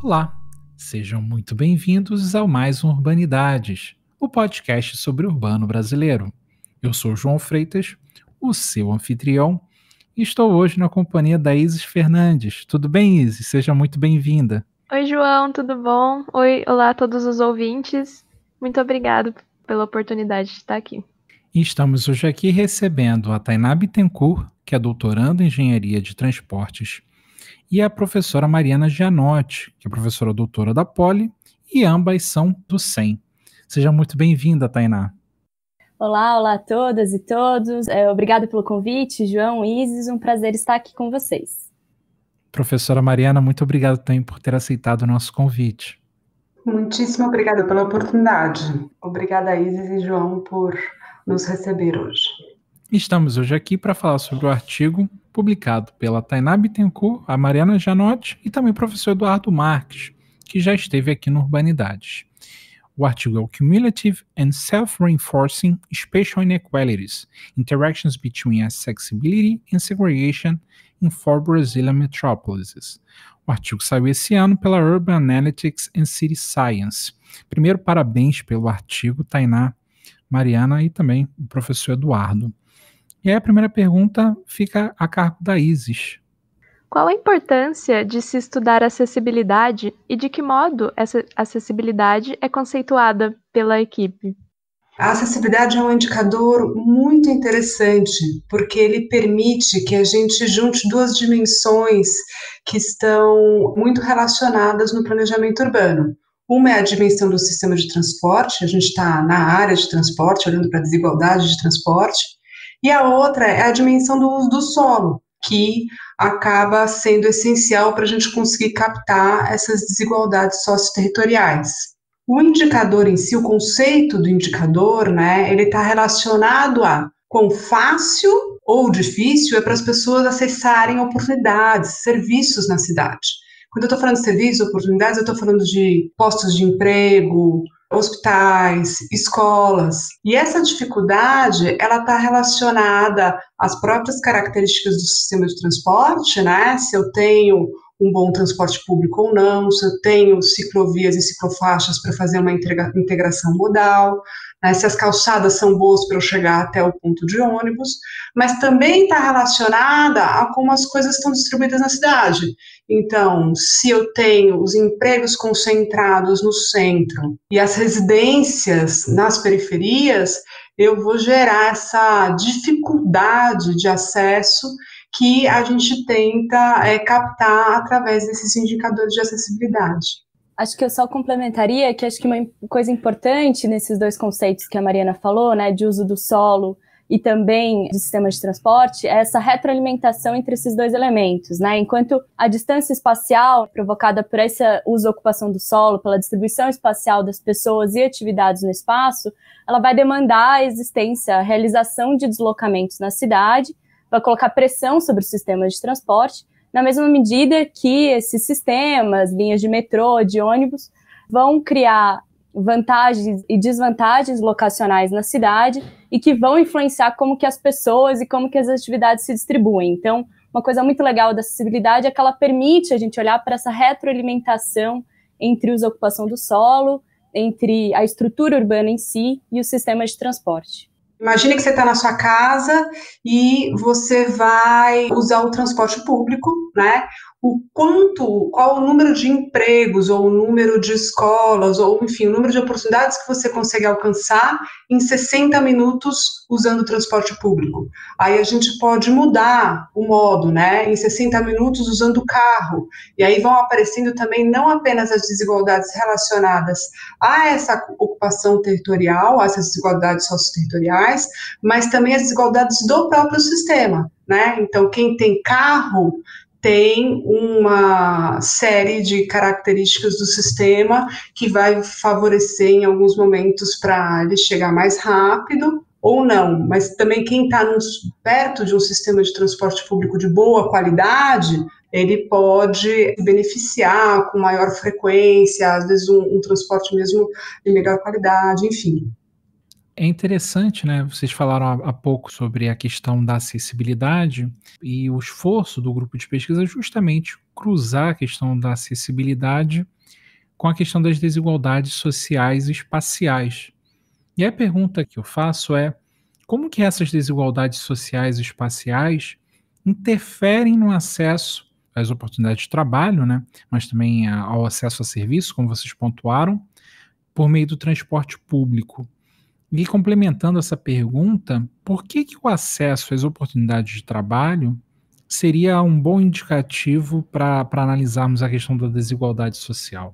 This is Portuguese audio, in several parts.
Olá, sejam muito bem-vindos ao Mais um Urbanidades, o podcast sobre o urbano brasileiro. Eu sou João Freitas, o seu anfitrião, e estou hoje na companhia da Isis Fernandes. Tudo bem, Isis? Seja muito bem-vinda. Oi, João, tudo bom? Olá a todos os ouvintes. Muito obrigado pela oportunidade de estar aqui. E estamos hoje aqui recebendo a Tainá Bittencourt, que é doutoranda em Engenharia de Transportes, e a professora Mariana Gianotti, que é professora doutora da Poli, e ambas são do SEM. Seja muito bem-vinda, Tainá. Olá a todas e todos. Obrigado pelo convite, João, Isis, um prazer estar aqui com vocês. Professora Mariana, muito obrigado também por ter aceitado o nosso convite. Muitíssimo obrigada pela oportunidade. Obrigada, Isis e João, por nos receber hoje. Estamos hoje aqui para falar sobre o artigo publicado pela Tainá Bittencourt, a Mariana Gianotti e também o professor Eduardo Marques, que já esteve aqui no Urbanidades. O artigo é o Cumulative and Self-Reinforcing Spatial Inequalities, Interactions Between Accessibility and Segregation in Four Brazilian Metropolises. O artigo saiu esse ano pela Urban Analytics and City Science. Primeiro, parabéns pelo artigo, Tainá, Mariana e também o professor Eduardo. E aí a primeira pergunta fica a cargo da Isis. Qual a importância de se estudar acessibilidade e de que modo essa acessibilidade é conceituada pela equipe? A acessibilidade é um indicador muito interessante, porque ele permite que a gente junte duas dimensões que estão muito relacionadas no planejamento urbano. Uma é a dimensão do sistema de transporte, a gente está na área de transporte, olhando para a desigualdade de transporte, e a outra é a dimensão do uso do solo, que acaba sendo essencial para a gente conseguir captar essas desigualdades socioterritoriais. O indicador em si, o conceito do indicador, ele está relacionado a quão fácil ou difícil é para as pessoas acessarem oportunidades, serviços na cidade. Quando eu estou falando de serviços, oportunidades, eu estou falando de postos de emprego, hospitais, escolas. E essa dificuldade, ela está relacionada às próprias características do sistema de transporte, se eu tenho um bom transporte público ou não, se eu tenho ciclovias e ciclofaixas para fazer uma integração modal, se as calçadas são boas para eu chegar até o ponto de ônibus, mas também está relacionada a como as coisas estão distribuídas na cidade. Então, se eu tenho os empregos concentrados no centro e as residências nas periferias, eu vou gerar essa dificuldade de acesso que a gente tenta captar através desses indicadores de acessibilidade. Acho que eu só complementaria que acho que uma coisa importante nesses dois conceitos que a Mariana falou, de uso do solo e também de sistemas de transporte, é essa retroalimentação entre esses dois elementos, Enquanto a distância espacial provocada por essa uso e ocupação do solo, pela distribuição espacial das pessoas e atividades no espaço, ela vai demandar a existência, a realização de deslocamentos na cidade, vai colocar pressão sobre os sistemas de transporte, na mesma medida que esses sistemas, linhas de metrô, de ônibus, vão criar vantagens e desvantagens locacionais na cidade e que vão influenciar como que as pessoas e como que as atividades se distribuem. Então, uma coisa muito legal da acessibilidade é que ela permite a gente olhar para essa retroalimentação entre a ocupação do solo, entre a estrutura urbana em si e os sistemas de transporte. Imagine que você está na sua casa e você vai usar o transporte público, qual o número de empregos, ou o número de escolas, ou enfim, o número de oportunidades que você consegue alcançar em 60 minutos usando o transporte público. Aí a gente pode mudar o modo, em 60 minutos usando o carro. E aí vão aparecendo também não apenas as desigualdades relacionadas a essa ocupação territorial, a essas desigualdades socioterritoriais, mas também as desigualdades do próprio sistema, Então, quem tem carro tem uma série de características do sistema que vai favorecer em alguns momentos para ele chegar mais rápido ou não, mas também quem está perto de um sistema de transporte público de boa qualidade, ele pode beneficiar com maior frequência, às vezes um transporte mesmo de melhor qualidade, enfim. É interessante, Vocês falaram há pouco sobre a questão da acessibilidade e o esforço do grupo de pesquisa é justamente cruzar a questão da acessibilidade com a questão das desigualdades sociais e espaciais. E a pergunta que eu faço é: como que essas desigualdades sociais e espaciais interferem no acesso às oportunidades de trabalho, né, mas também ao acesso a serviços, como vocês pontuaram, por meio do transporte público? E complementando essa pergunta, por que que o acesso às oportunidades de trabalho seria um bom indicativo para analisarmos a questão da desigualdade social?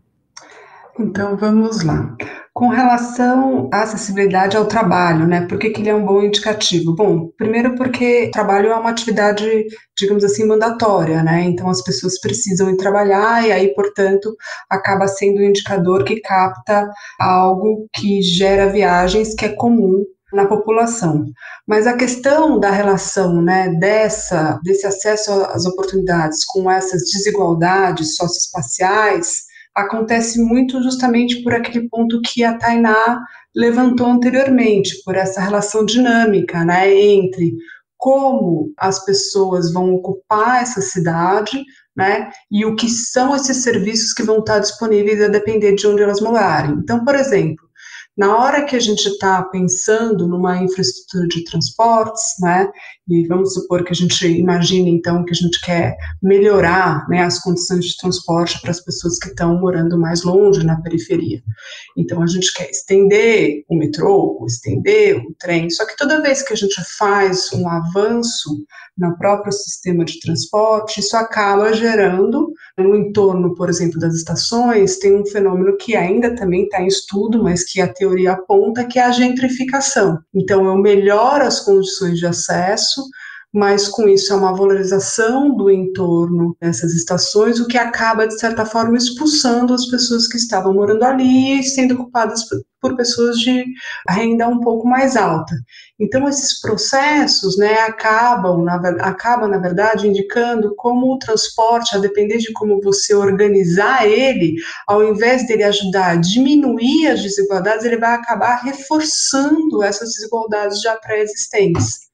Então vamos lá. Com relação à acessibilidade ao trabalho, né? Por que que ele é um bom indicativo? Bom, primeiro porque o trabalho é uma atividade, digamos assim, mandatória, né? Então as pessoas precisam ir trabalhar e aí, portanto, acaba sendo um indicador que capta algo que gera viagens que é comum na população. Mas a questão da relação, né, desse acesso às oportunidades com essas desigualdades socioespaciais acontece muito justamente por aquele ponto que a Tainá levantou anteriormente, por essa relação dinâmica, né, entre como as pessoas vão ocupar essa cidade, né, e o que são esses serviços que vão estar disponíveis a depender de onde elas morarem. Então, por exemplo, na hora que a gente está pensando numa infraestrutura de transportes, né, e vamos supor que a gente imagine, então, que a gente quer melhorar, né, as condições de transporte para as pessoas que estão morando mais longe, na periferia. Então, a gente quer estender o metrô, estender o trem, só que toda vez que a gente faz um avanço no próprio sistema de transporte, isso acaba gerando, no entorno, por exemplo, das estações, tem um fenômeno que ainda também está em estudo, mas que a teoria aponta, que é a gentrificação. Então, eu melhoro as condições de acesso, mas com isso é uma valorização do entorno dessas estações, o que acaba, de certa forma, expulsando as pessoas que estavam morando ali e sendo ocupadas por pessoas de renda um pouco mais alta. Então, esses processos, né, acabam, na verdade, indicando como o transporte, a depender de como você organizar ele, ao invés dele ajudar a diminuir as desigualdades, ele vai acabar reforçando essas desigualdades já pré-existentes.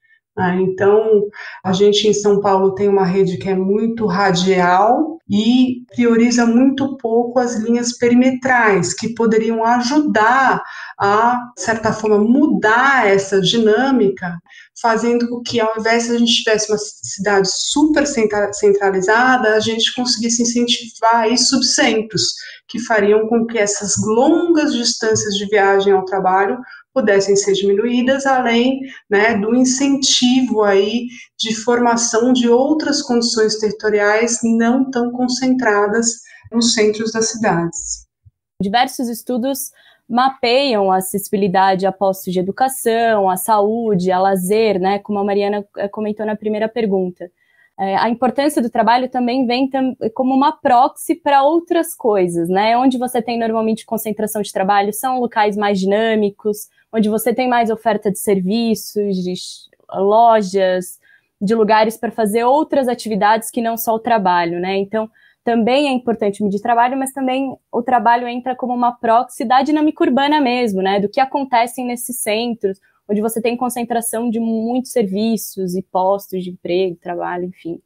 Então, a gente em São Paulo tem uma rede que é muito radial e prioriza muito pouco as linhas perimetrais, que poderiam ajudar a, de certa forma, mudar essa dinâmica, fazendo com que, ao invés de a gente tivesse uma cidade super centralizada, a gente conseguisse incentivar aí subcentros, que fariam com que essas longas distâncias de viagem ao trabalho pudessem ser diminuídas, além, né, do incentivo aí de formação de outras condições territoriais não tão concentradas nos centros das cidades. Diversos estudos mapeiam a acessibilidade a postos de educação, a saúde, a lazer, né, como a Mariana comentou na primeira pergunta. A importância do trabalho também vem como uma proxy para outras coisas, né? Onde você tem normalmente concentração de trabalho são locais mais dinâmicos, onde você tem mais oferta de serviços, de lojas, de lugares para fazer outras atividades que não só o trabalho, né? Então, também é importante medir trabalho, mas também o trabalho entra como uma proxy da dinâmica urbana mesmo, né? Do que acontece nesses centros, onde você tem concentração de muitos serviços e postos de emprego, trabalho, enfim.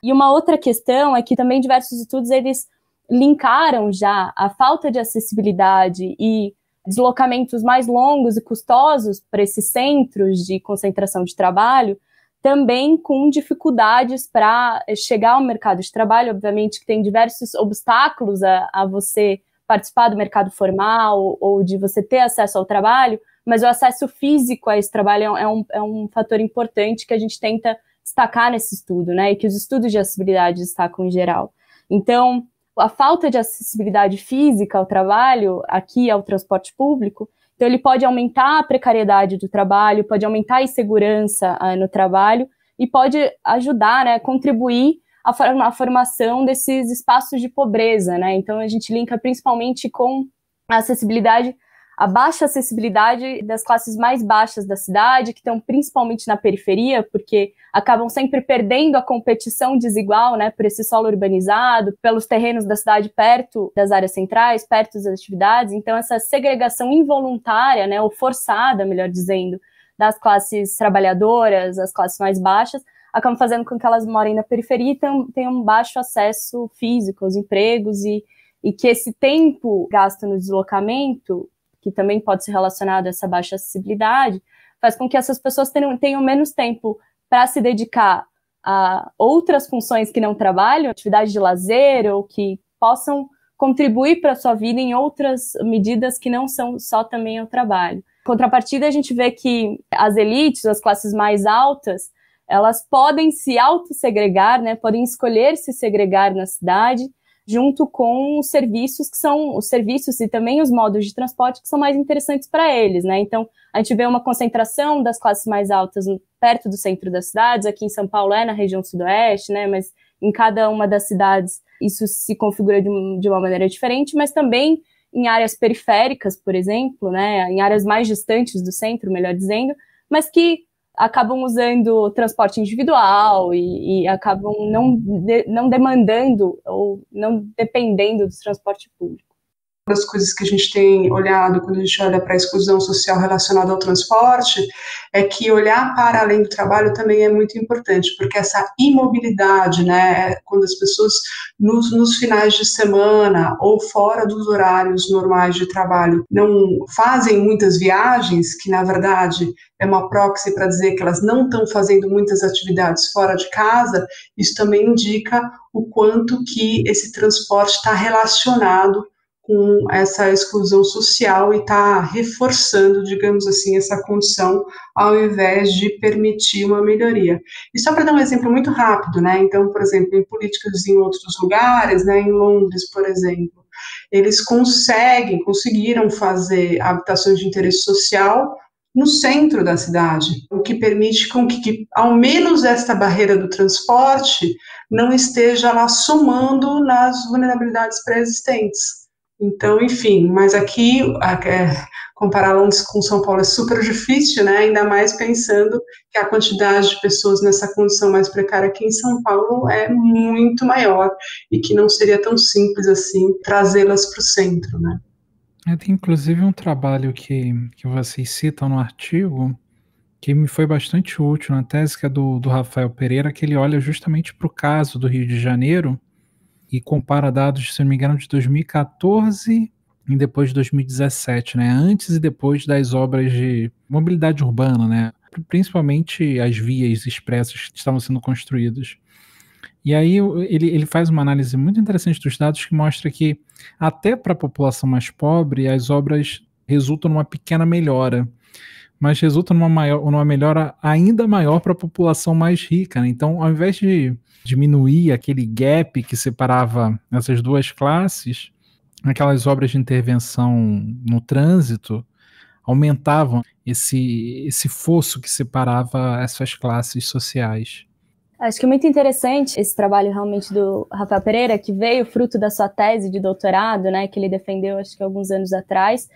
E uma outra questão é que também diversos estudos, eles linkaram já a falta de acessibilidade e deslocamentos mais longos e custosos para esses centros de concentração de trabalho, também com dificuldades para chegar ao mercado de trabalho. Obviamente que tem diversos obstáculos a você participar do mercado formal ou de você ter acesso ao trabalho, mas o acesso físico a esse trabalho é um fator importante que a gente tenta destacar nesse estudo, né, e que os estudos de acessibilidade destacam em geral. Então, a falta de acessibilidade física ao trabalho, aqui ao transporte público, então ele pode aumentar a precariedade do trabalho, pode aumentar a insegurança no trabalho e pode ajudar, né, contribuir à formação desses espaços de pobreza, né. Então a gente linka principalmente com a acessibilidade, a baixa acessibilidade das classes mais baixas da cidade, que estão principalmente na periferia, porque acabam sempre perdendo a competição desigual, né, por esse solo urbanizado, pelos terrenos da cidade perto das áreas centrais, perto das atividades. Então, essa segregação involuntária, né, ou forçada, melhor dizendo, das classes trabalhadoras, as classes mais baixas, acabam fazendo com que elas morem na periferia e tenham um baixo acesso físico aos empregos e e que esse tempo gasto no deslocamento, que também pode ser relacionado a essa baixa acessibilidade, faz com que essas pessoas tenham menos tempo para se dedicar a outras funções que não trabalham, atividades de lazer, ou que possam contribuir para a sua vida em outras medidas que não são só também o trabalho. Em contrapartida, a gente vê que as elites, as classes mais altas, elas podem se autossegregar, né, podem escolher se segregar na cidade, junto com os serviços que são os serviços e também os modos de transporte que são mais interessantes para eles, né? Então, a gente vê uma concentração das classes mais altas perto do centro das cidades, aqui em São Paulo na região sudoeste, né? Mas em cada uma das cidades isso se configura de uma maneira diferente, mas também em áreas periféricas, por exemplo, né? Em áreas mais distantes do centro, melhor dizendo, mas que acabam usando transporte individual e acabam não demandando ou não dependendo do transporte público. Uma das coisas que a gente tem olhado quando a gente olha para a exclusão social relacionada ao transporte é que olhar para além do trabalho também é muito importante, porque essa imobilidade, né, quando as pessoas nos finais de semana ou fora dos horários normais de trabalho não fazem muitas viagens, que na verdade é uma proxy para dizer que elas não estão fazendo muitas atividades fora de casa, isso também indica o quanto que esse transporte está relacionado com essa exclusão social e está reforçando, digamos assim, essa condição ao invés de permitir uma melhoria. E só para dar um exemplo muito rápido, né? Então, por exemplo, em políticas em outros lugares, né, em Londres, por exemplo, eles conseguiram fazer habitações de interesse social no centro da cidade, o que permite com que ao menos esta barreira do transporte não esteja lá somando nas vulnerabilidades pré-existentes. Então, enfim, mas aqui, comparar Londres com São Paulo é super difícil, né? Ainda mais pensando que a quantidade de pessoas nessa condição mais precária aqui em São Paulo é muito maior e que não seria tão simples assim trazê-las para o centro, né? Tem inclusive um trabalho que vocês citam no artigo que me foi bastante útil na tese, que é do Rafael Pereira, que ele olha justamente para o caso do Rio de Janeiro e compara dados, se não me engano, de 2014 e depois de 2017, né? Antes e depois das obras de mobilidade urbana, né? Principalmente as vias expressas que estavam sendo construídas. E aí ele faz uma análise muito interessante dos dados que mostra que até para a população mais pobre as obras resultam numa pequena melhora, mas resultam numa melhora ainda maior para a população mais rica, né? Então, ao invés de diminuir aquele gap que separava essas duas classes, aquelas obras de intervenção no trânsito aumentavam esse fosso que separava essas classes sociais. Acho que é muito interessante esse trabalho realmente do Rafael Pereira, que veio fruto da sua tese de doutorado, né, que ele defendeu acho que alguns anos atrás.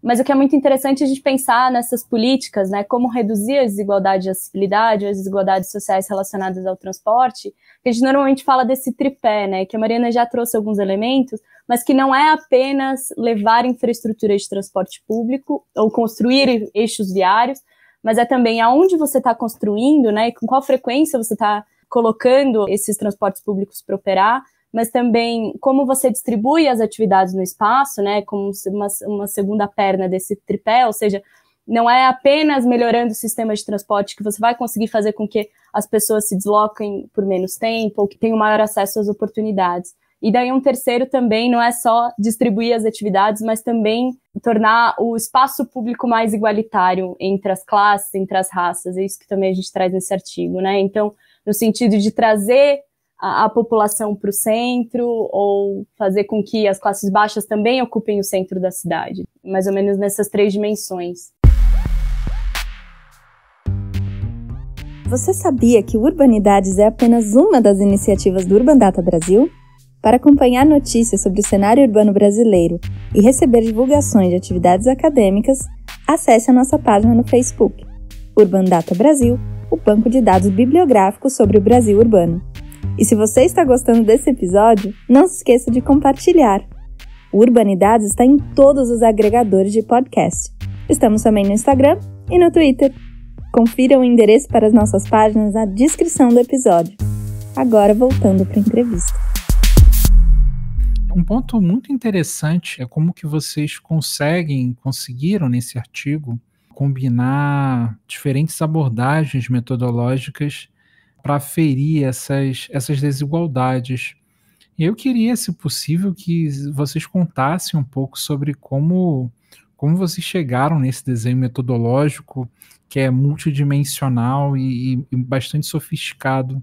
Mas o que é muito interessante é a gente pensar nessas políticas, né, como reduzir a desigualdade de acessibilidade, as desigualdades sociais relacionadas ao transporte. A gente normalmente fala desse tripé, né, que a Mariana já trouxe alguns elementos, mas que não é apenas levar infraestrutura de transporte público ou construir eixos viários, mas é também aonde você está construindo, né, e com qual frequência você está colocando esses transportes públicos para operar, mas também como você distribui as atividades no espaço, né, como uma segunda perna desse tripé, ou seja, não é apenas melhorando o sistema de transporte que você vai conseguir fazer com que as pessoas se desloquem por menos tempo ou que tenham maior acesso às oportunidades. E daí um terceiro também não é só distribuir as atividades, mas também tornar o espaço público mais igualitário entre as classes, entre as raças, é isso que também a gente traz nesse artigo, né? Então, no sentido de trazer a população para o centro ou fazer com que as classes baixas também ocupem o centro da cidade, mais ou menos nessas três dimensões. Você sabia que Urbanidades é apenas uma das iniciativas do Urban Data Brasil? Para acompanhar notícias sobre o cenário urbano brasileiro e receber divulgações de atividades acadêmicas, acesse a nossa página no Facebook, Urban Data Brasil, o banco de dados bibliográfico sobre o Brasil urbano. E se você está gostando desse episódio, não se esqueça de compartilhar. O Urbanidades está em todos os agregadores de podcast. Estamos também no Instagram e no Twitter. Confira o endereço para as nossas páginas na descrição do episódio. Agora voltando para a entrevista. Um ponto muito interessante é como que vocês conseguiram nesse artigo combinar diferentes abordagens metodológicas para aferir essas desigualdades. E eu queria, se possível, que vocês contassem um pouco sobre como vocês chegaram nesse desenho metodológico que é multidimensional e bastante sofisticado.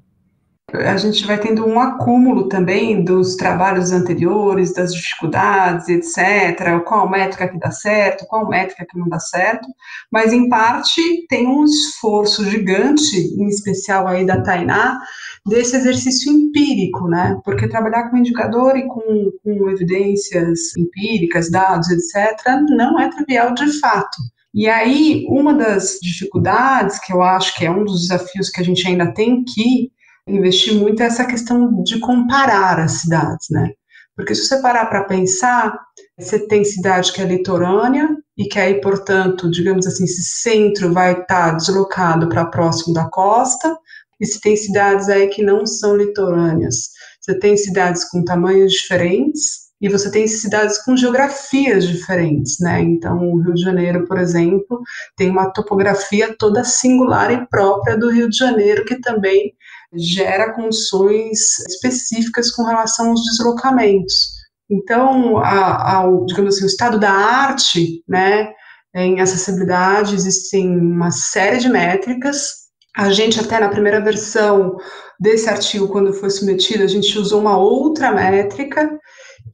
A gente vai tendo um acúmulo também dos trabalhos anteriores, das dificuldades, etc. Qual métrica que dá certo, qual métrica que não dá certo, mas em parte tem um esforço gigante, em especial aí da Tainá, desse exercício empírico, né? Porque trabalhar com indicador e com evidências empíricas, dados, etc., não é trivial de fato. E aí, uma das dificuldades, que eu acho que é um dos desafios que a gente ainda tem que investir muito essa questão de comparar as cidades, né? Porque se você parar para pensar, você tem cidade que é litorânea e que aí, portanto, digamos assim, esse centro vai estar deslocado para próximo da costa, e se tem cidades aí que não são litorâneas. Você tem cidades com tamanhos diferentes e você tem cidades com geografias diferentes, né? Então, o Rio de Janeiro, por exemplo, tem uma topografia toda singular e própria do Rio de Janeiro, que também gera condições específicas com relação aos deslocamentos. Então, digamos assim, o estado da arte, né, em acessibilidade, existem uma série de métricas. A gente até na primeira versão desse artigo, quando foi submetido, a gente usou uma outra métrica,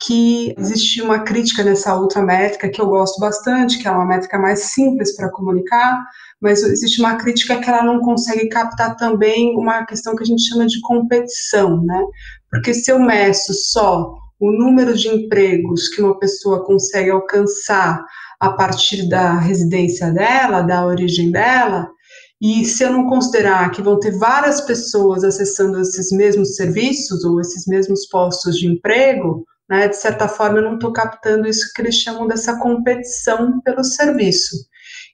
que existe uma crítica nessa outra métrica que eu gosto bastante, que é uma métrica mais simples para comunicar, mas existe uma crítica que ela não consegue captar também uma questão que a gente chama de competição, né? Porque se eu meço só o número de empregos que uma pessoa consegue alcançar a partir da residência dela, da origem dela, e se eu não considerar que vão ter várias pessoas acessando esses mesmos serviços ou esses mesmos postos de emprego, né, de certa forma eu não estou captando isso que eles chamam dessa competição pelo serviço.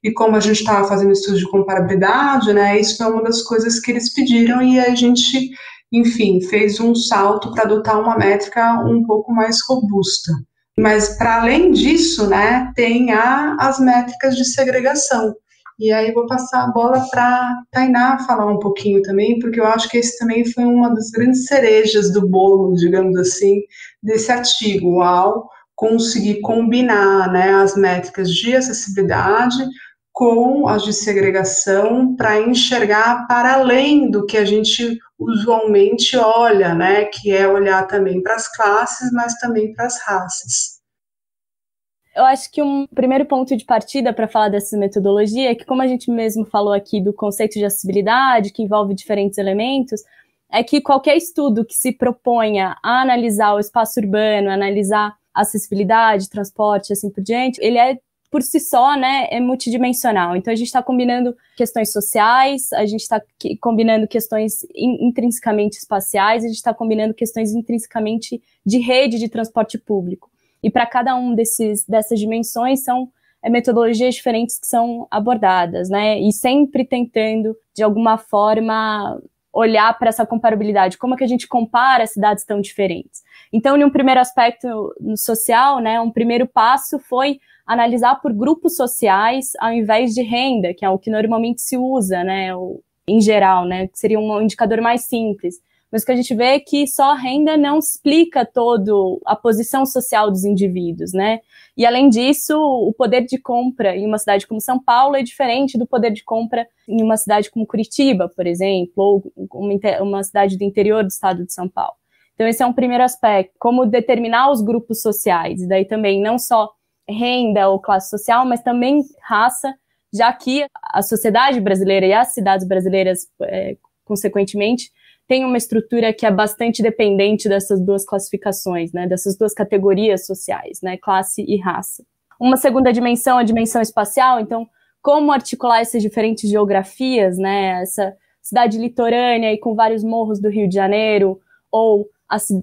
E como a gente estava fazendo estudo de comparabilidade, né, isso foi uma das coisas que eles pediram e a gente, enfim, fez um salto para adotar uma métrica um pouco mais robusta. Mas, para além disso, né, tem as métricas de segregação. E aí vou passar a bola para a Tainá falar um pouquinho também, porque eu acho que esse também foi uma das grandes cerejas do bolo, digamos assim, desse artigo, ao conseguir combinar, né, as métricas de acessibilidade com as de segregação para enxergar para além do que a gente usualmente olha, né, que é olhar também para as classes, mas também para as raças. Eu acho que um primeiro ponto de partida para falar dessa metodologia é que, como a gente mesmo falou aqui do conceito de acessibilidade, que envolve diferentes elementos, é que qualquer estudo que se proponha a analisar o espaço urbano, analisar acessibilidade, transporte, assim por diante, ele é, por si só, né, é multidimensional. Então, a gente está combinando questões sociais, a gente está combinando questões intrinsecamente espaciais, a gente está combinando questões intrinsecamente de rede de transporte público. E para cada um dessas dimensões são metodologias diferentes que são abordadas, né? E sempre tentando, de alguma forma, olhar para essa comparabilidade. Como é que a gente compara cidades tão diferentes? Então, em um primeiro aspecto no social, né, um primeiro passo foi analisar por grupos sociais ao invés de renda, que é o que normalmente se usa, né, em geral, né, que seria um indicador mais simples. Mas o que a gente vê é que só a renda não explica todo a posição social dos indivíduos, né? E, além disso, o poder de compra em uma cidade como São Paulo é diferente do poder de compra em uma cidade como Curitiba, por exemplo, ou uma cidade do interior do estado de São Paulo. Então, esse é um primeiro aspecto, como determinar os grupos sociais, e daí também não só renda ou classe social, mas também raça, já que a sociedade brasileira e as cidades brasileiras, consequentemente, tem uma estrutura que é bastante dependente dessas duas classificações, né, dessas duas categorias sociais, né, classe e raça. Uma segunda dimensão, a dimensão espacial, então, como articular essas diferentes geografias, né, essa cidade litorânea e com vários morros do Rio de Janeiro, ou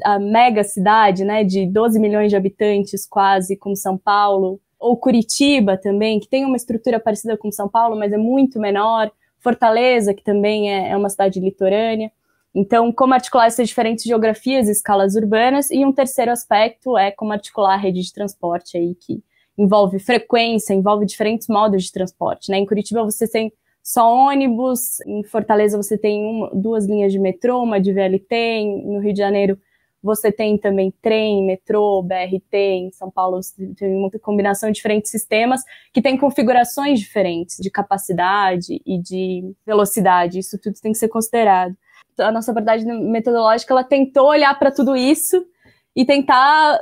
a mega cidade, né, de 12 milhões de habitantes quase, como São Paulo, ou Curitiba também, que tem uma estrutura parecida com São Paulo, mas é muito menor, Fortaleza, que também é uma cidade litorânea. Então, como articular essas diferentes geografias e escalas urbanas, e um terceiro aspecto é como articular a rede de transporte aí, que envolve frequência, envolve diferentes modos de transporte, né? Em Curitiba você tem só ônibus, em Fortaleza você tem 2 linhas de metrô, uma de VLT, no Rio de Janeiro você tem também trem, metrô, BRT, em São Paulo você tem uma combinação de diferentes sistemas que tem configurações diferentes de capacidade e de velocidade, isso tudo tem que ser considerado. A nossa abordagem metodológica, ela tentou olhar para tudo isso e tentar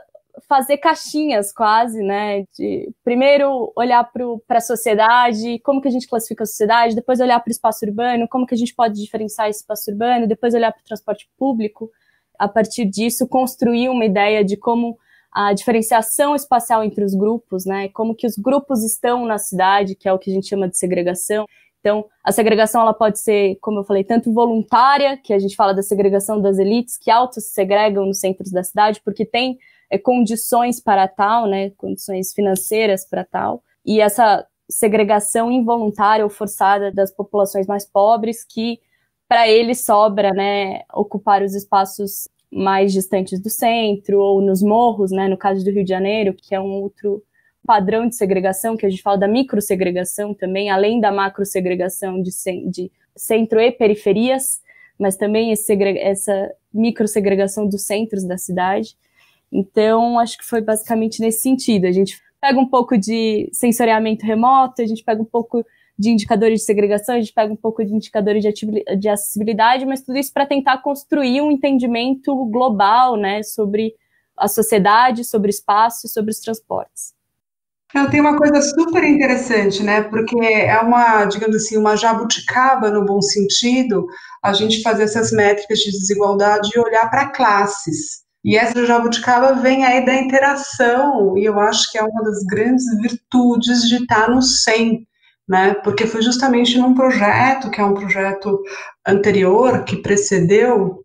fazer caixinhas quase, né, de primeiro olhar para a sociedade, como que a gente classifica a sociedade, depois olhar para o espaço urbano, como que a gente pode diferenciar esse espaço urbano, depois olhar para o transporte público, a partir disso construir uma ideia de como a diferenciação espacial entre os grupos, né, como que os grupos estão na cidade, que é o que a gente chama de segregação. Então, a segregação ela pode ser, como eu falei, tanto voluntária, que a gente fala da segregação das elites, que auto-segregam nos centros da cidade, porque tem condições para tal, né, condições financeiras para tal, e essa segregação involuntária ou forçada das populações mais pobres, que para eles sobra, né, ocupar os espaços mais distantes do centro, ou nos morros, né, no caso do Rio de Janeiro, que é um outro padrão de segregação, que a gente fala da microsegregação também, além da macrosegregação de centro e periferias, mas também essa microsegregação dos centros da cidade. Então, acho que foi basicamente nesse sentido. A gente pega um pouco de sensoriamento remoto, a gente pega um pouco de indicadores de segregação, a gente pega um pouco de indicadores de acessibilidade, mas tudo isso para tentar construir um entendimento global, né, sobre a sociedade, sobre o espaço e sobre os transportes. Tem uma coisa super interessante, né? Porque é uma, digamos assim, uma jabuticaba no bom sentido, a gente fazer essas métricas de desigualdade e olhar para classes. E essa jabuticaba vem aí da interação, e eu acho que é uma das grandes virtudes de estar no SEM, né? Porque foi justamente num projeto, que é um projeto anterior, que precedeu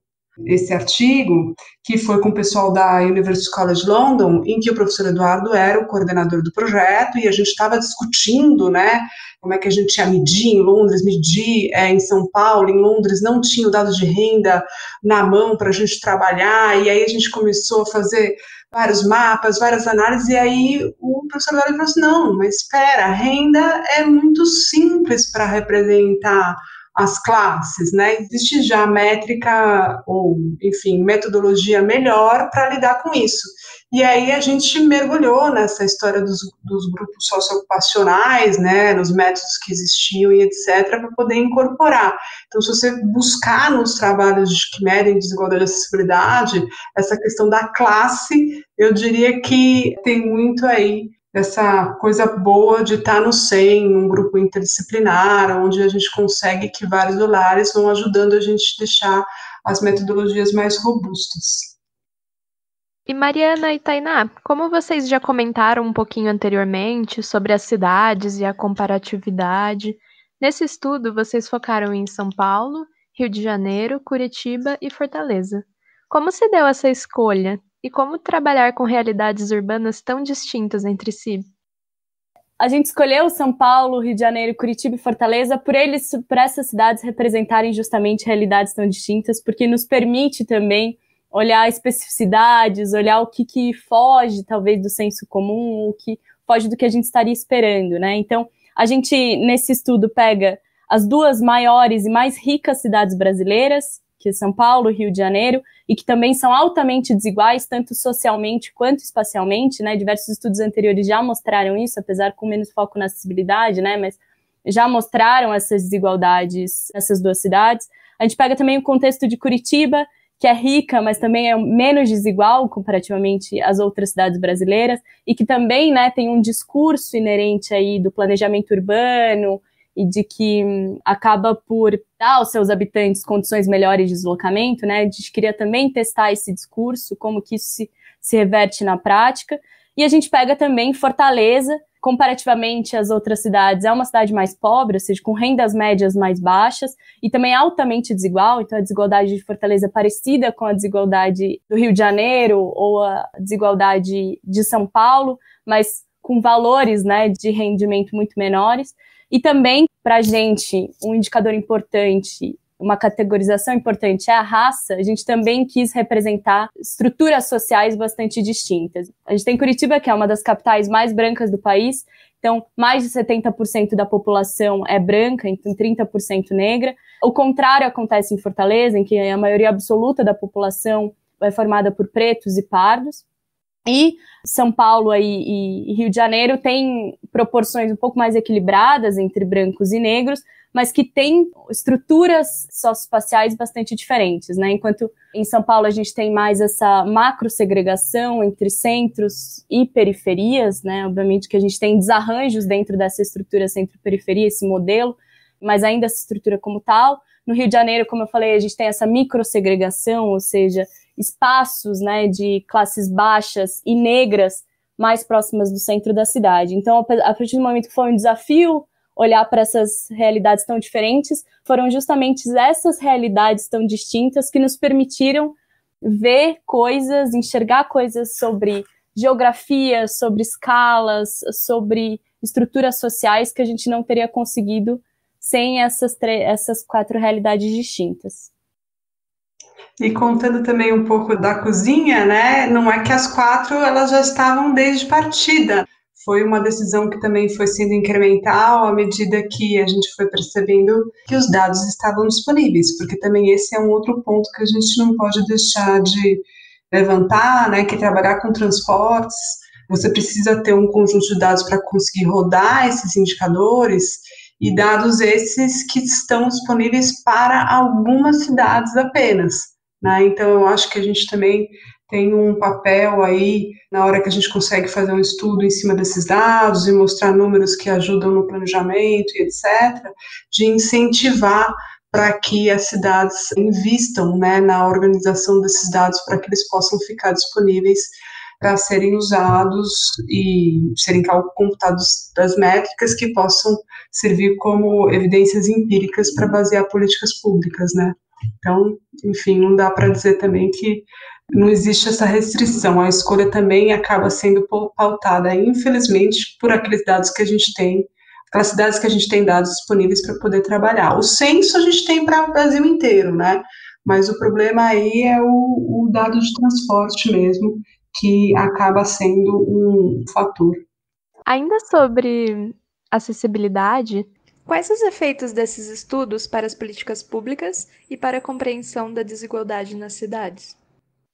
esse artigo, que foi com o pessoal da University College London, em que o professor Eduardo era o coordenador do projeto, e a gente estava discutindo, né, como é que a gente ia medir em Londres, medir em São Paulo, em Londres não tinha o dado de renda na mão para a gente trabalhar, e aí a gente começou a fazer vários mapas, várias análises, e aí o professor Eduardo falou assim, não, mas espera, a renda é muito simples para representar as classes, né? Existe já métrica ou, enfim, metodologia melhor para lidar com isso. E aí a gente mergulhou nessa história dos grupos socioocupacionais, né, nos métodos que existiam e etc, para poder incorporar. Então, se você buscar nos trabalhos que medem desigualdade e acessibilidade, essa questão da classe, eu diria que tem muito aí essa coisa boa de estar no SEM, um grupo interdisciplinar, onde a gente consegue que vários olhares vão ajudando a gente a deixar as metodologias mais robustas. E Mariana e Tainá, como vocês já comentaram um pouquinho anteriormente sobre as cidades e a comparatividade, nesse estudo vocês focaram em São Paulo, Rio de Janeiro, Curitiba e Fortaleza. Como se deu essa escolha? E como trabalhar com realidades urbanas tão distintas entre si? A gente escolheu São Paulo, Rio de Janeiro, Curitiba e Fortaleza por essas cidades representarem justamente realidades tão distintas, porque nos permite também olhar especificidades, olhar o que foge talvez do senso comum, o que foge do que a gente estaria esperando, né? Então, a gente nesse estudo pega as 2 maiores e mais ricas cidades brasileiras, que São Paulo e Rio de Janeiro, e que também são altamente desiguais, tanto socialmente quanto espacialmente, né? Diversos estudos anteriores já mostraram isso, apesar com menos foco na acessibilidade, né? Mas já mostraram essas desigualdades nessas 2 cidades. A gente pega também o contexto de Curitiba, que é rica, mas também é menos desigual comparativamente às outras cidades brasileiras, e que também, né, tem um discurso inerente aí do planejamento urbano, e de que acaba por dar aos seus habitantes condições melhores de deslocamento, né? A gente queria também testar esse discurso, como que isso se reverte na prática. E a gente pega também Fortaleza, comparativamente às outras cidades, é uma cidade mais pobre, ou seja, com rendas médias mais baixas, e também altamente desigual, então a desigualdade de Fortaleza é parecida com a desigualdade do Rio de Janeiro, ou a desigualdade de São Paulo, mas com valores, né, de rendimento muito menores. E também, para a gente, um indicador importante uma categorização importante é a raça, a gente também quis representar estruturas sociais bastante distintas. A gente tem Curitiba, que é uma das capitais mais brancas do país, então mais de 70% da população é branca, então 30% negra. O contrário acontece em Fortaleza, em que a maioria absoluta da população é formada por pretos e pardos. E São Paulo e Rio de Janeiro têm proporções um pouco mais equilibradas entre brancos e negros, mas que têm estruturas socioespaciais bastante diferentes, né? Enquanto em São Paulo a gente tem mais essa macro-segregação entre centros e periferias, né? Obviamente que a gente tem desarranjos dentro dessa estrutura centro-periferia, esse modelo, mas ainda essa estrutura como tal. No Rio de Janeiro, como eu falei, a gente tem essa micro-segregação, ou seja, espaços, né, de classes baixas e negras mais próximas do centro da cidade. Então, a partir do momento que foi um desafio olhar para essas realidades tão diferentes, foram justamente essas realidades tão distintas que nos permitiram ver coisas, enxergar coisas sobre geografia, sobre escalas, sobre estruturas sociais que a gente não teria conseguido sem essas 4 realidades distintas. E contando também um pouco da cozinha, né? Não é que as 4 elas já estavam desde partida. Foi uma decisão que também foi sendo incremental à medida que a gente foi percebendo que os dados estavam disponíveis, porque também esse é um outro ponto que a gente não pode deixar de levantar, né? Que trabalhar com transportes, você precisa ter um conjunto de dados para conseguir rodar esses indicadores, e dados esses que estão disponíveis para algumas cidades apenas, né? Então, eu acho que a gente também tem um papel aí, na hora que a gente consegue fazer um estudo em cima desses dados e mostrar números que ajudam no planejamento e etc., de incentivar para que as cidades invistam, né, na organização desses dados para que eles possam ficar disponíveis para serem usados e serem computados das métricas que possam servir como evidências empíricas para basear políticas públicas, né? Então, enfim, não dá para dizer também que não existe essa restrição, a escolha também acaba sendo pautada, infelizmente, por aqueles dados que a gente tem, aquelas cidades que a gente tem dados disponíveis para poder trabalhar. O censo a gente tem para o Brasil inteiro, né? Mas o problema aí é o dado de transporte mesmo, que acaba sendo um fator. Ainda sobre acessibilidade, quais os efeitos desses estudos para as políticas públicas e para a compreensão da desigualdade nas cidades?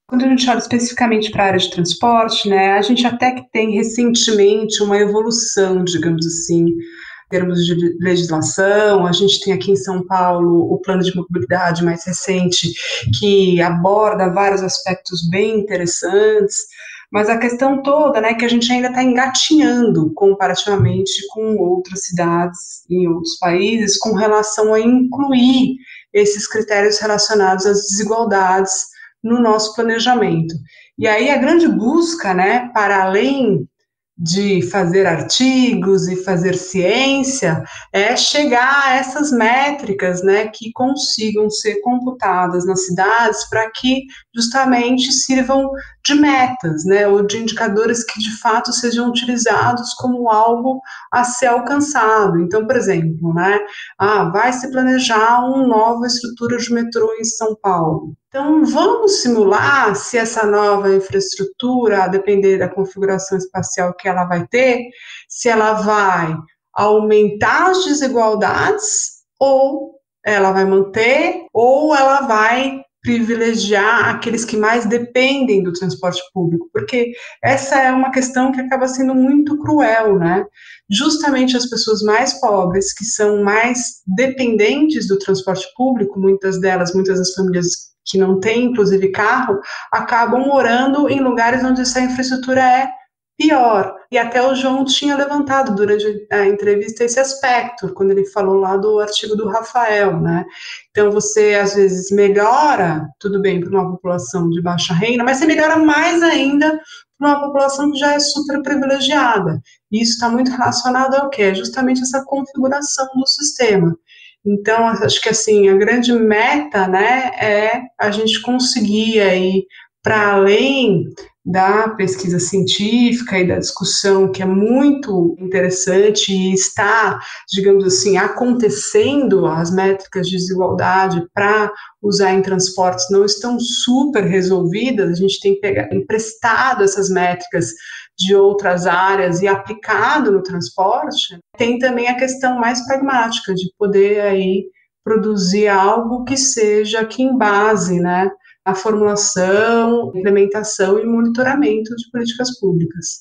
Quando a gente olha especificamente para a área de transporte, né, a gente até que tem recentemente uma evolução, digamos assim, em termos de legislação. A gente tem aqui em São Paulo o plano de mobilidade mais recente, que aborda vários aspectos bem interessantes, mas a questão toda, né, que a gente ainda está engatinhando comparativamente com outras cidades em outros países, com relação a incluir esses critérios relacionados às desigualdades no nosso planejamento. E aí a grande busca, né, para além de fazer artigos e fazer ciência, é chegar a essas métricas, né, que consigam ser computadas nas cidades para que justamente sirvam de metas, né, ou de indicadores que de fato sejam utilizados como algo a ser alcançado. Então, por exemplo, né, vai se planejar uma nova estrutura de metrô em São Paulo. Então, vamos simular se essa nova infraestrutura, a depender da configuração espacial que ela vai ter, se ela vai aumentar as desigualdades, ou ela vai manter, ou ela vai privilegiar aqueles que mais dependem do transporte público, porque essa é uma questão que acaba sendo muito cruel, né? Justamente as pessoas mais pobres, que são mais dependentes do transporte público, muitas das famílias que não têm, inclusive, carro, acabam morando em lugares onde essa infraestrutura é pior. E até o João tinha levantado durante a entrevista esse aspecto, quando ele falou lá do artigo do Rafael, né? Então, você, às vezes, melhora, tudo bem, para uma população de baixa renda, mas você melhora mais ainda para uma população que já é super privilegiada. E isso está muito relacionado ao quê? Justamente essa configuração do sistema. Então, acho que assim, a grande meta, né, é a gente conseguir aí, para além da pesquisa científica e da discussão, que é muito interessante e está, digamos assim, acontecendo. As métricas de desigualdade para usar em transportes não estão super resolvidas, a gente tem emprestado essas métricas de outras áreas e aplicado no transporte. Tem também a questão mais pragmática de poder aí produzir algo que seja, que embase, né, a formulação, implementação e monitoramento de políticas públicas.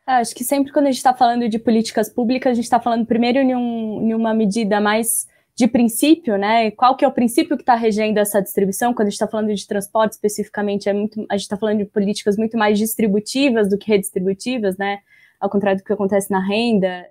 Acho que sempre quando a gente está falando de políticas públicas, a gente está falando primeiro em uma medida mais de princípio, né? Qual que é o princípio que está regendo essa distribuição? Quando a gente está falando de transporte especificamente, a gente está falando de políticas muito mais distributivas do que redistributivas, né? Ao contrário do que acontece na renda.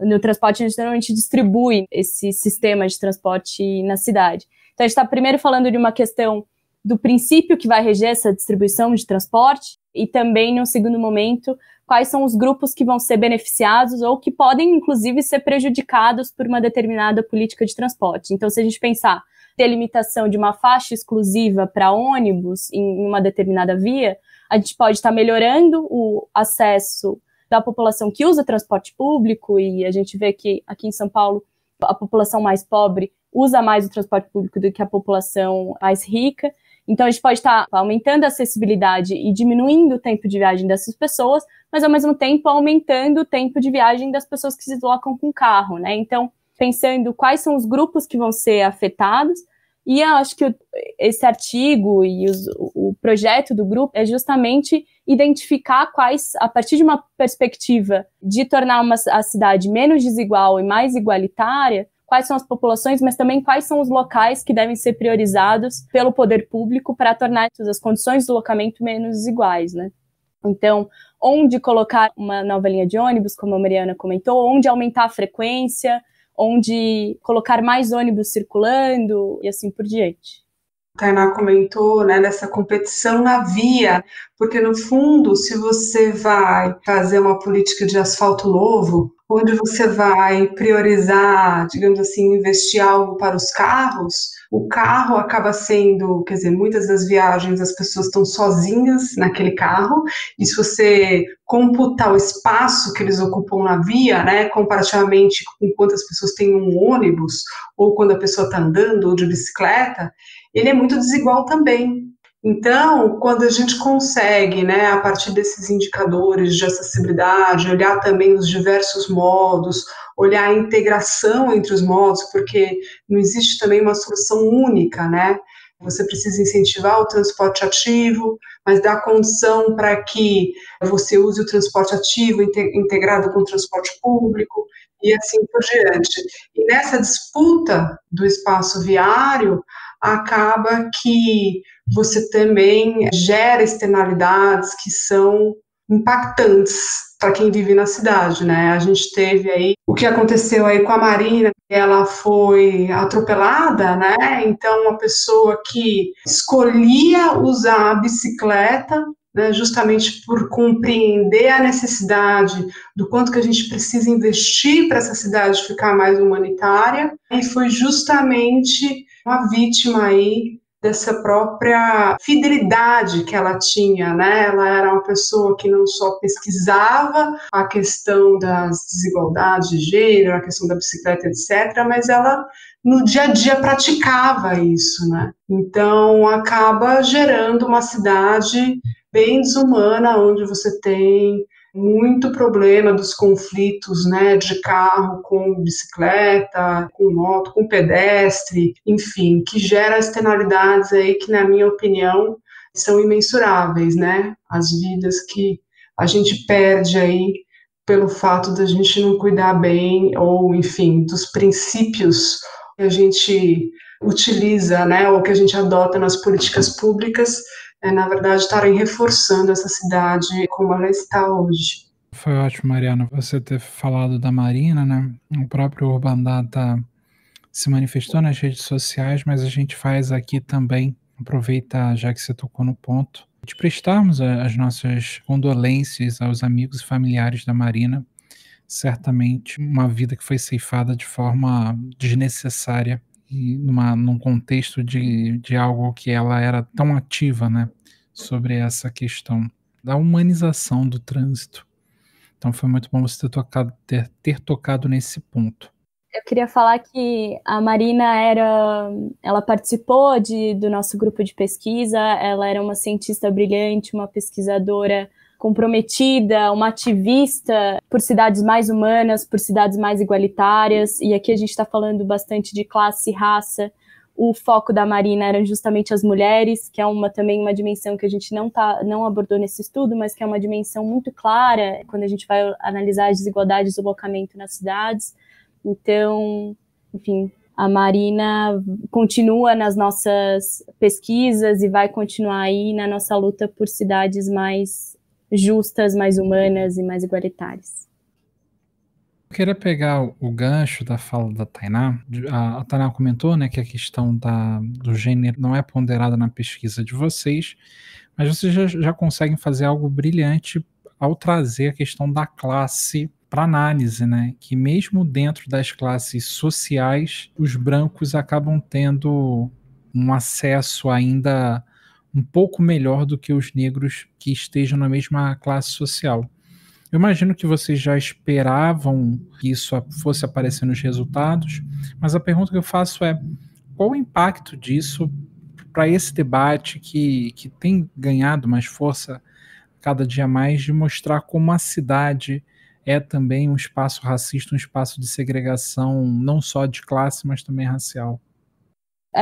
No transporte, a gente normalmente distribui esse sistema de transporte na cidade. Então, a gente está primeiro falando de uma questão do princípio que vai reger essa distribuição de transporte e também, no segundo momento, quais são os grupos que vão ser beneficiados ou que podem, inclusive, ser prejudicados por uma determinada política de transporte. Então, se a gente pensar delimitação de uma faixa exclusiva para ônibus em uma determinada via, a gente pode estar melhorando o acesso da população que usa transporte público, e a gente vê que aqui em São Paulo a população mais pobre usa mais o transporte público do que a população mais rica. Então, a gente pode estar aumentando a acessibilidade e diminuindo o tempo de viagem dessas pessoas, mas, ao mesmo tempo, aumentando o tempo de viagem das pessoas que se deslocam com carro, né? Então, pensando quais são os grupos que vão ser afetados, e eu acho que esse artigo e o projeto do grupo é justamente identificar quais, a partir de uma perspectiva de tornar a cidade menos desigual e mais igualitária, quais são as populações, mas também quais são os locais que devem ser priorizados pelo poder público para tornar as condições de deslocamento menos desiguais, né? Então, onde colocar uma nova linha de ônibus, como a Mariana comentou, onde aumentar a frequência, onde colocar mais ônibus circulando e assim por diante. A Tainá comentou, né, dessa competição na via, porque no fundo, se você vai fazer uma política de asfalto novo, onde você vai priorizar, digamos assim, investir algo para os carros, o carro acaba sendo, quer dizer, muitas das viagens as pessoas estão sozinhas naquele carro, e se você computar o espaço que eles ocupam na via, né, comparativamente com quantas pessoas tem um ônibus, ou quando a pessoa está andando, ou de bicicleta, ele é muito desigual também. Então, quando a gente consegue, né, a partir desses indicadores de acessibilidade, olhar também os diversos modos, olhar a integração entre os modos, porque não existe também uma solução única, né? Você precisa incentivar o transporte ativo, mas dar condição para que você use o transporte ativo integrado com o transporte público, e assim por diante. E nessa disputa do espaço viário, acaba que você também gera externalidades que são impactantes para quem vive na cidade, né? A gente teve aí o que aconteceu aí com a Marina, ela foi atropelada, né? Então, uma pessoa que escolhia usar a bicicleta, né, justamente por compreender a necessidade do quanto que a gente precisa investir para essa cidade ficar mais humanitária, e foi justamente uma vítima aí dessa própria fidelidade que ela tinha, né? Ela era uma pessoa que não só pesquisava a questão das desigualdades de gênero, a questão da bicicleta, etc., mas ela no dia a dia praticava isso, né? Então acaba gerando uma cidade bem desumana, onde você tem muito problema dos conflitos, né, de carro com bicicleta, com moto, com pedestre, enfim, que gera externalidades aí que, na minha opinião, são imensuráveis, né, as vidas que a gente perde aí pelo fato da gente não cuidar bem, ou, enfim, dos princípios que a gente utiliza, né, ou que a gente adota nas políticas públicas, na verdade, estarem reforçando essa cidade como ela está hoje. Foi ótimo, Mariana, você ter falado da Marina, né? O próprio Urban Data se manifestou nas redes sociais, mas a gente faz aqui também, aproveita, já que você tocou no ponto, de prestarmos as nossas condolências aos amigos e familiares da Marina. Certamente uma vida que foi ceifada de forma desnecessária, e num contexto de algo que ela era tão ativa, né, sobre essa questão. da humanização do trânsito. Então foi muito bom você ter tocado nesse ponto. Eu queria falar que a Marina ela participou do nosso grupo de pesquisa, ela era uma cientista brilhante, uma pesquisadora comprometida, uma ativista por cidades mais humanas, por cidades mais igualitárias, e aqui a gente está falando bastante de classe e raça. O foco da Marina eram justamente as mulheres, que é também uma dimensão que a gente não abordou nesse estudo, mas que é uma dimensão muito clara quando a gente vai analisar as desigualdades do deslocamento nas cidades. Então, enfim, a Marina continua nas nossas pesquisas e vai continuar aí na nossa luta por cidades mais justas, mais humanas e mais igualitárias. Eu queria pegar o gancho da fala da Tainá. A Tainá comentou, né, que a questão do gênero não é ponderada na pesquisa de vocês, mas vocês já conseguem fazer algo brilhante ao trazer a questão da classe para análise, né? Que mesmo dentro das classes sociais, os brancos acabam tendo um acesso ainda um pouco melhor do que os negros que estejam na mesma classe social. Eu imagino que vocês já esperavam que isso fosse aparecer nos resultados, mas a pergunta que eu faço é: qual o impacto disso para esse debate que tem ganhado mais força cada dia mais, de mostrar como a cidade é também um espaço racista, um espaço de segregação, não só de classe, mas também racial?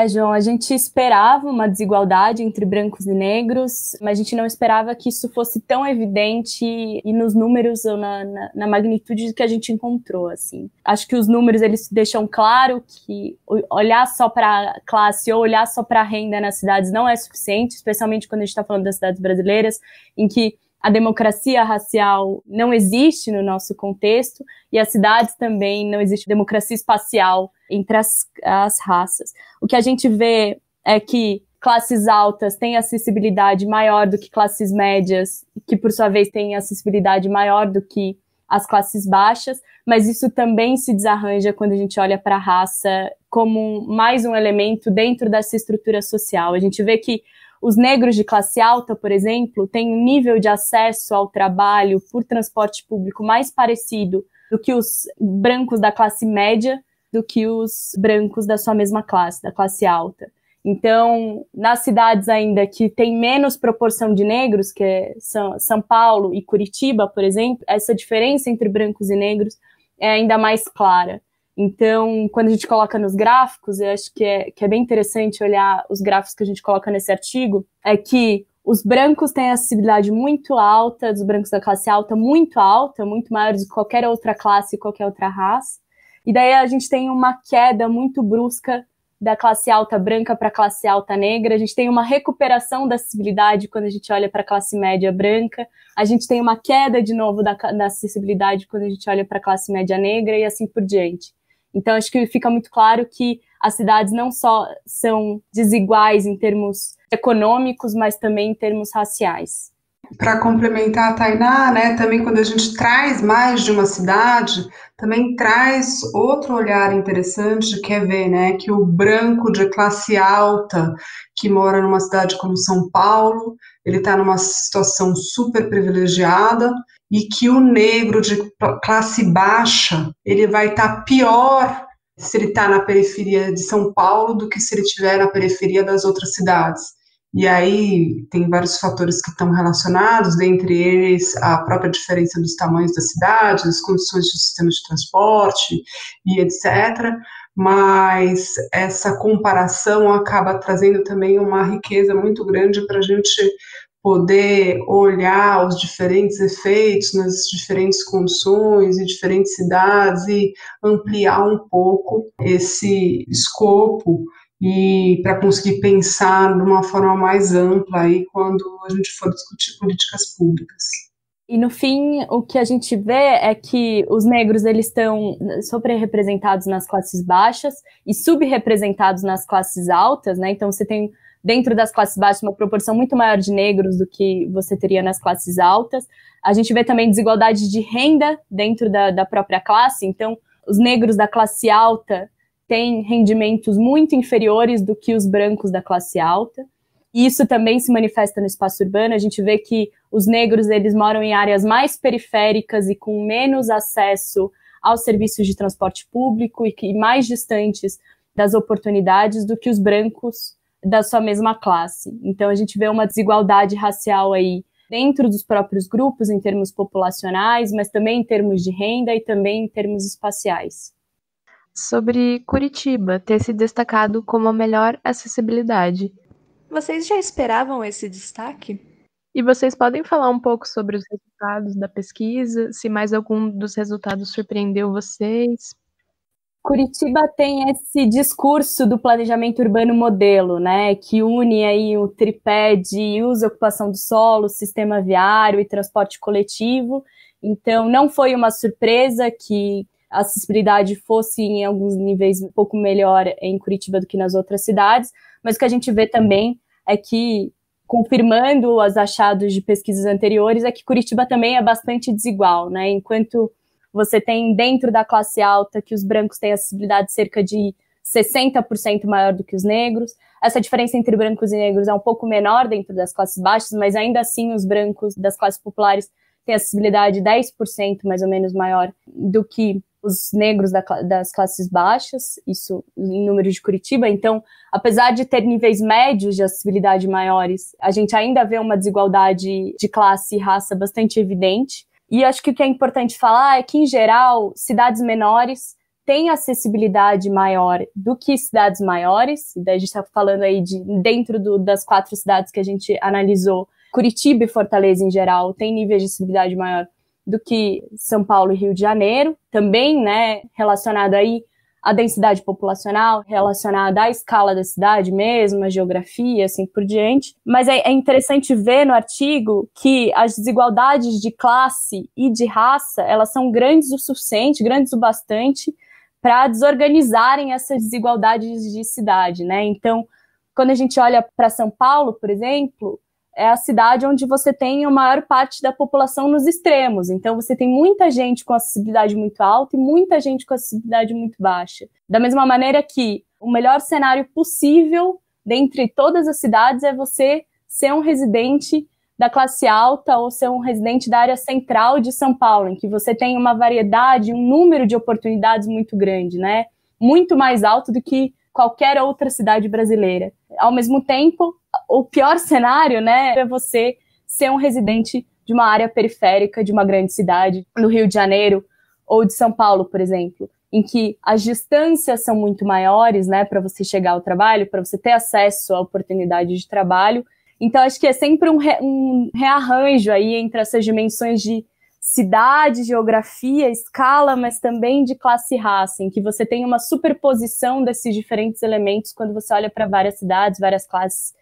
João, a gente esperava uma desigualdade entre brancos e negros, mas a gente não esperava que isso fosse tão evidente e nos números ou na magnitude que a gente encontrou, assim. Acho que os números, eles deixam claro que olhar só para a classe ou olhar só para a renda nas cidades não é suficiente, especialmente quando a gente está falando das cidades brasileiras, em que a democracia racial não existe no nosso contexto, e as cidades também não existe democracia espacial entre as raças. O que a gente vê é que classes altas têm acessibilidade maior do que classes médias, que por sua vez têm acessibilidade maior do que as classes baixas, mas isso também se desarranja quando a gente olha para a raça como mais um elemento dentro dessa estrutura social. A gente vê que os negros de classe alta, por exemplo, têm um nível de acesso ao trabalho por transporte público mais parecido do que os brancos da classe média, do que os brancos da sua mesma classe, da classe alta. Então, nas cidades ainda que tem menos proporção de negros, que são São Paulo e Curitiba, por exemplo, essa diferença entre brancos e negros é ainda mais clara. Então, quando a gente coloca nos gráficos, eu acho que é bem interessante olhar os gráficos que a gente coloca nesse artigo, é que os brancos têm acessibilidade muito alta, os brancos da classe alta, muito maior do que qualquer outra classe e qualquer outra raça. E daí a gente tem uma queda muito brusca da classe alta branca para a classe alta negra, a gente tem uma recuperação da acessibilidade quando a gente olha para a classe média branca, a gente tem uma queda de novo da acessibilidade quando a gente olha para a classe média negra e assim por diante. Então, acho que fica muito claro que as cidades não só são desiguais em termos econômicos, mas também em termos raciais. Para complementar a Tainá, né, também quando a gente traz mais de uma cidade, também traz outro olhar interessante, que é ver, né, que o branco de classe alta, que mora numa cidade como São Paulo, ele está numa situação super privilegiada, e que o negro de classe baixa, ele vai estar pior se ele está na periferia de São Paulo do que se ele estiver na periferia das outras cidades. E aí tem vários fatores que estão relacionados, dentre eles a própria diferença dos tamanhos da cidade, as condições do sistema de transporte e etc., mas essa comparação acaba trazendo também uma riqueza muito grande para a gente poder olhar os diferentes efeitos nas diferentes condições e diferentes cidades e ampliar um pouco esse escopo e para conseguir pensar de uma forma mais ampla aí quando a gente for discutir políticas públicas. E no fim, o que a gente vê é que os negros, eles estão sobre-representados nas classes baixas e subrepresentados nas classes altas, né? Então você tem dentro das classes baixas uma proporção muito maior de negros do que você teria nas classes altas. A gente vê também desigualdade de renda dentro da própria classe, então os negros da classe alta têm rendimentos muito inferiores do que os brancos da classe alta. E isso também se manifesta no espaço urbano. A gente vê que os negros, eles moram em áreas mais periféricas e com menos acesso aos serviços de transporte público e mais distantes das oportunidades do que os brancos da sua mesma classe. Então, a gente vê uma desigualdade racial aí dentro dos próprios grupos, em termos populacionais, mas também em termos de renda e também em termos espaciais. Sobre Curitiba ter se destacado como a melhor acessibilidade. Vocês já esperavam esse destaque? E vocês podem falar um pouco sobre os resultados da pesquisa, se mais algum dos resultados surpreendeu vocês? Curitiba tem esse discurso do planejamento urbano modelo, né, que une aí o tripé de uso e ocupação do solo, sistema viário e transporte coletivo. Então, não foi uma surpresa que a acessibilidade fosse em alguns níveis um pouco melhor em Curitiba do que nas outras cidades, mas o que a gente vê também é que, confirmando os achados de pesquisas anteriores, é que Curitiba também é bastante desigual, né, enquanto você tem dentro da classe alta que os brancos têm acessibilidade cerca de 60% maior do que os negros. Essa diferença entre brancos e negros é um pouco menor dentro das classes baixas, mas ainda assim os brancos das classes populares têm acessibilidade 10% mais ou menos maior do que os negros das classes baixas, isso em número de Curitiba. Então, apesar de ter níveis médios de acessibilidade maiores, a gente ainda vê uma desigualdade de classe e raça bastante evidente. E acho que o que é importante falar é que, em geral, cidades menores têm acessibilidade maior do que cidades maiores. E daí a gente está falando aí dentro das 4 cidades que a gente analisou, Curitiba e Fortaleza, em geral, têm níveis de acessibilidade maior do que São Paulo e Rio de Janeiro. Também, né, relacionado aí à densidade populacional, relacionada à escala da cidade mesmo, à geografia, assim por diante. Mas é interessante ver no artigo que as desigualdades de classe e de raça, elas são grandes o suficiente, grandes o bastante, para desorganizarem essas desigualdades de cidade, né? Então, quando a gente olha para São Paulo, por exemplo, é a cidade onde você tem a maior parte da população nos extremos. Então, você tem muita gente com acessibilidade muito alta e muita gente com acessibilidade muito baixa. Da mesma maneira que o melhor cenário possível dentre todas as cidades é você ser um residente da classe alta ou ser um residente da área central de São Paulo, em que você tem uma variedade, um número de oportunidades muito grande, né? Muito mais alto do que qualquer outra cidade brasileira. Ao mesmo tempo, o pior cenário, né, é você ser um residente de uma área periférica de uma grande cidade, no Rio de Janeiro ou de São Paulo, por exemplo, em que as distâncias são muito maiores, né, para você chegar ao trabalho, para você ter acesso à oportunidade de trabalho. Então, acho que é sempre um rearranjo aí entre essas dimensões de cidade, geografia, escala, mas também de classe e raça, em que você tem uma superposição desses diferentes elementos quando você olha para várias cidades, várias classes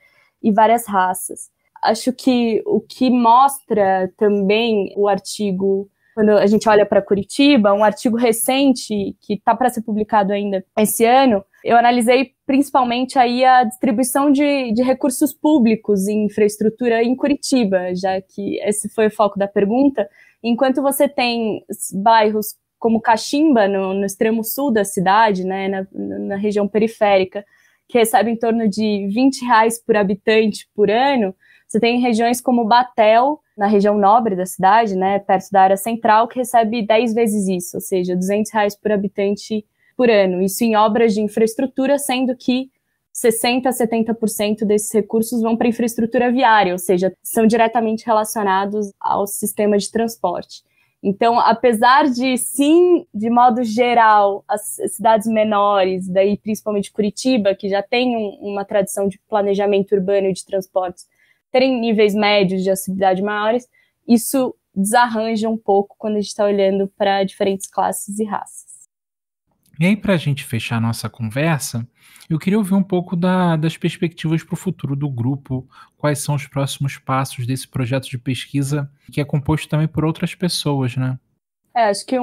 e várias raças. Acho que o que mostra também o artigo, quando a gente olha para Curitiba, um artigo recente que está para ser publicado ainda esse ano, eu analisei principalmente aí a distribuição de recursos públicos em infraestrutura em Curitiba, já que esse foi o foco da pergunta. Enquanto você tem bairros como Caximba, no extremo sul da cidade, né, na região periférica, que recebe em torno de R$20 por habitante por ano, você tem regiões como Batel, na região nobre da cidade, né, perto da área central, que recebe 10 vezes isso, ou seja, R$200 por habitante por ano. Isso em obras de infraestrutura, sendo que 60% a 70% desses recursos vão para infraestrutura viária, ou seja, são diretamente relacionados ao sistema de transporte. Então, apesar de, sim, de modo geral, as cidades menores, daí principalmente Curitiba, que já tem uma tradição de planejamento urbano e de transportes, terem níveis médios de acessibilidade maiores, isso desarranja um pouco quando a gente está olhando para diferentes classes e raças. E aí, para a gente fechar a nossa conversa, eu queria ouvir um pouco das perspectivas para o futuro do grupo, quais são os próximos passos desse projeto de pesquisa, que é composto também por outras pessoas, né? Acho que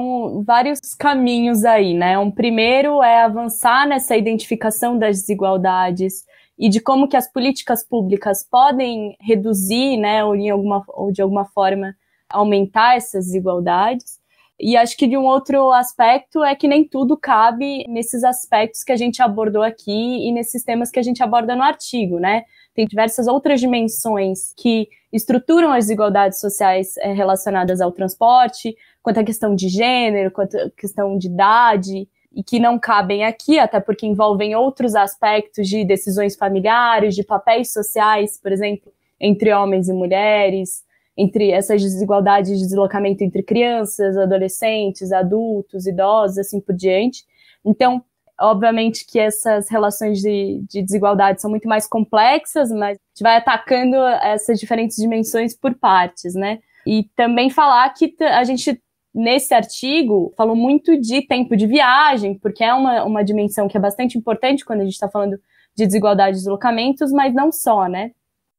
vários caminhos aí, né? Um primeiro é avançar nessa identificação das desigualdades e de como que as políticas públicas podem reduzir, né, ou de alguma forma aumentar essas desigualdades. E acho que de um outro aspecto é que nem tudo cabe nesses aspectos que a gente abordou aqui e nesses temas que a gente aborda no artigo, né? tem diversas outras dimensões que estruturam as desigualdades sociais relacionadas ao transporte, quanto à questão de gênero, quanto à questão de idade, e que não cabem aqui, até porque envolvem outros aspectos de decisões familiares, de papéis sociais, por exemplo, entre homens e mulheres, entre essas desigualdades de deslocamento entre crianças, adolescentes, adultos, idosos, assim por diante. Então, obviamente que essas relações de desigualdade são muito mais complexas, mas a gente vai atacando essas diferentes dimensões por partes, né? E também falar que a gente, nesse artigo, falou muito de tempo de viagem, porque é uma dimensão que é bastante importante quando a gente está falando de desigualdade de deslocamentos, mas não só, né?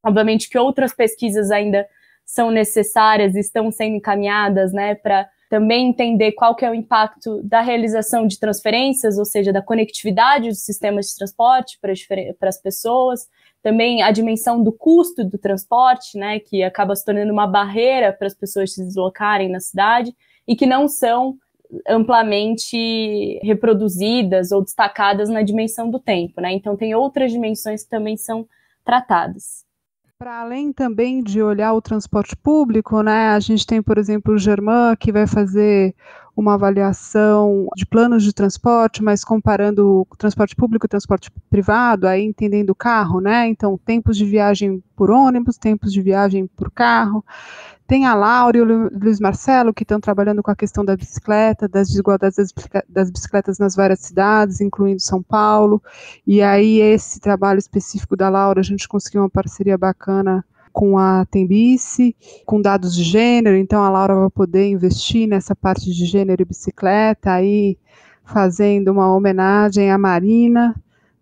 Obviamente que outras pesquisas ainda são necessárias e estão sendo encaminhadas, né, para também entender qual que é o impacto da realização de transferências, ou seja, da conectividade dos sistemas de transporte para as pessoas, também a dimensão do custo do transporte, né, que acaba se tornando uma barreira para as pessoas se deslocarem na cidade e que não são amplamente reproduzidas ou destacadas na dimensão do tempo, né? Então tem outras dimensões que também são tratadas. Para além também de olhar o transporte público, né, a gente tem, por exemplo, o Germán, que vai fazer uma avaliação de planos de transporte, mas comparando o transporte público e o transporte privado, aí entendendo o carro, né, então tempos de viagem por ônibus, tempos de viagem por carro. Tem a Laura e o Luiz Marcelo, que estão trabalhando com a questão da bicicleta, das desigualdades das bicicletas nas várias cidades, incluindo São Paulo, e aí esse trabalho específico da Laura, a gente conseguiu uma parceria bacana com a Tembice, com dados de gênero, então a Laura vai poder investir nessa parte de gênero e bicicleta, aí fazendo uma homenagem à Marina,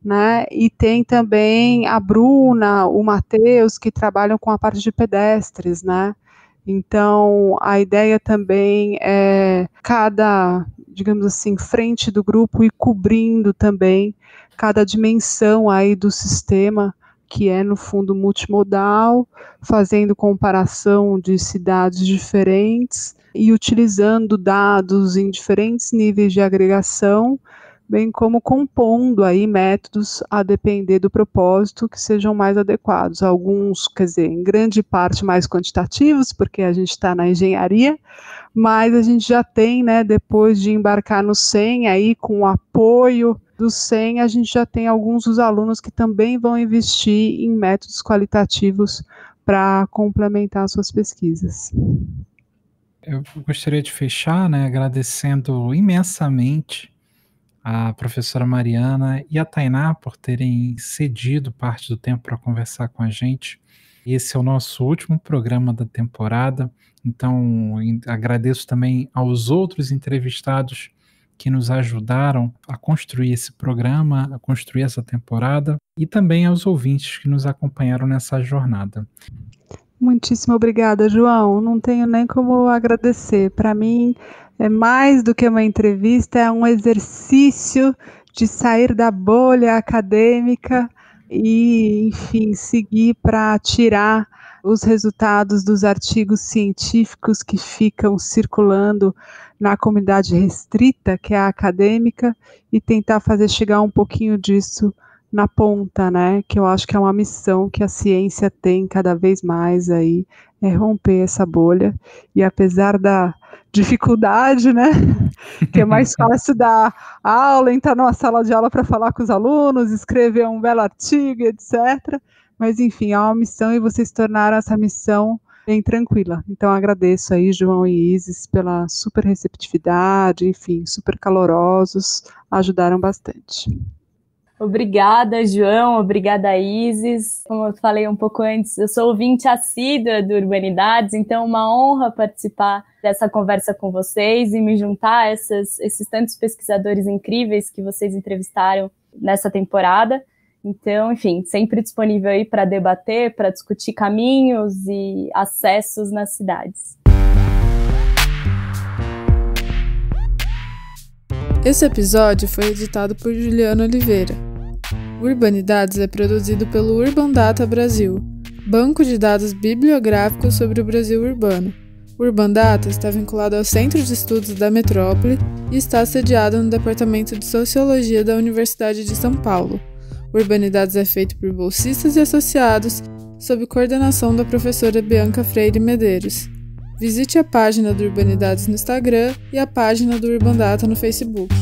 né? E tem também a Bruna, o Matheus, que trabalham com a parte de pedestres, né? Então, a ideia também é cada, digamos assim, frente do grupo e cobrindo também cada dimensão aí do sistema, que é, no fundo, multimodal, fazendo comparação de cidades diferentes e utilizando dados em diferentes níveis de agregação, bem como compondo aí métodos a depender do propósito que sejam mais adequados. Alguns, quer dizer, em grande parte mais quantitativos, porque a gente está na engenharia, mas a gente já tem, né, depois de embarcar no SEM, aí com o apoio do SEM, a gente já tem alguns dos alunos que também vão investir em métodos qualitativos para complementar suas pesquisas. Eu gostaria de fechar, né, agradecendo imensamente a professora Mariana e a Tainá por terem cedido parte do tempo para conversar com a gente. Esse é o nosso último programa da temporada, então agradeço também aos outros entrevistados que nos ajudaram a construir esse programa, a construir essa temporada, e também aos ouvintes que nos acompanharam nessa jornada. Muitíssimo obrigada, João. Não tenho nem como agradecer. Para mim, é mais do que uma entrevista, é um exercício de sair da bolha acadêmica e, enfim, seguir para tirar os resultados dos artigos científicos que ficam circulando na comunidade restrita, que é a acadêmica, e tentar fazer chegar um pouquinho disso na ponta, né, que eu acho que é uma missão que a ciência tem cada vez mais aí, é romper essa bolha, e apesar da dificuldade, né, que é mais fácil dar aula, entrar numa sala de aula para falar com os alunos, escrever um belo artigo, etc., mas enfim, é uma missão e vocês tornaram essa missão bem tranquila. Então agradeço aí, João e Isis, pela super receptividade, enfim, super calorosos, ajudaram bastante. Obrigada, João, obrigada, Isis. Como eu falei um pouco antes, eu sou ouvinte assídua do Urbanidades, então é uma honra participar dessa conversa com vocês e me juntar a esses tantos pesquisadores incríveis que vocês entrevistaram nessa temporada. Então, enfim, sempre disponível aí para debater, para discutir caminhos e acessos nas cidades. Esse episódio foi editado por Juliana Oliveira. O Urbanidades é produzido pelo Urban Data Brasil, banco de dados bibliográficos sobre o Brasil urbano. O Urban Data está vinculado ao Centro de Estudos da Metrópole e está sediado no Departamento de Sociologia da Universidade de São Paulo. Urbanidades é feito por bolsistas e associados, sob coordenação da professora Bianca Freire Medeiros. Visite a página do Urbanidades no Instagram e a página do Urbandata no Facebook.